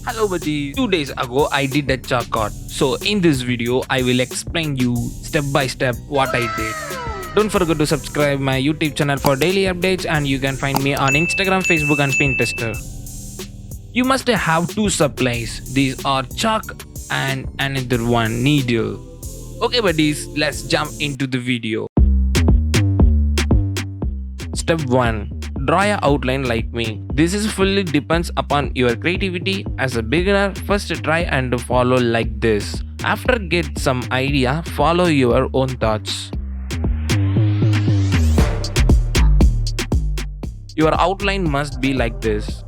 Hello buddy, 2 days ago I did a chalkart. So in this video I will explain you step by step what I did. Don't forget to subscribe my YouTube channel for daily updates, and you can find me on Instagram, Facebook and Pinterest. You must have two supplies. These are chalk and another one needle. Okay buddies, let's jump into the video. Step 1. Draw a outline like me. This is fully depends upon your creativity. As a beginner, first try and follow like this. After get some idea, follow your own thoughts. Your outline must be like this.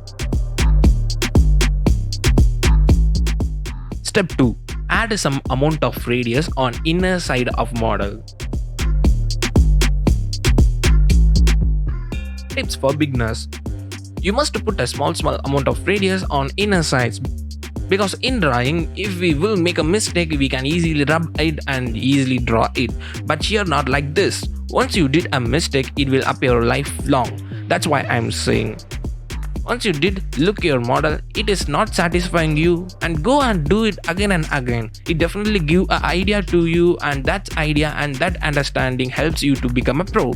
Step 2. Add some amount of radius on inner side of model. Tips for beginners. You must put a small amount of radius on inner sides, because in drawing, if we will make a mistake, we can easily rub it and easily draw it. But here not like this. Once you did a mistake, it will appear lifelong. That's why I'm saying. Once you did look your model, it is not satisfying you, and go and do it again and again. It definitely give an idea to you, and that idea and that understanding helps you to become a pro.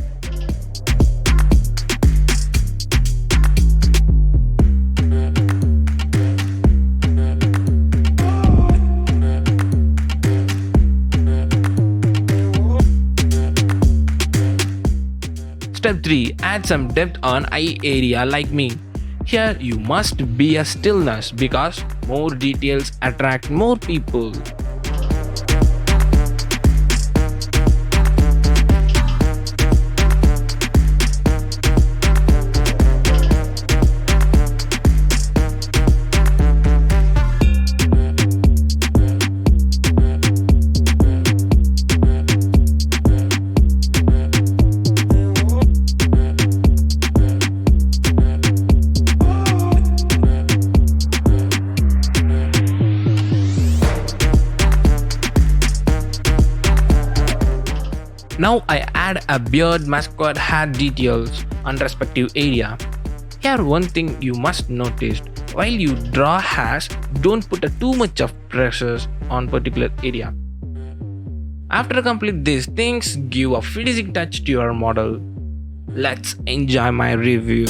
Step 3. Add some depth on eye area like me. Here you must be a stillness, because more details attract more people. Now I add a beard, mascot, hat details on respective area. Here one thing you must notice, while you draw hairs, don't put too much of pressure on particular area. After complete these things, give a finishing touch to your model. Let's enjoy my review.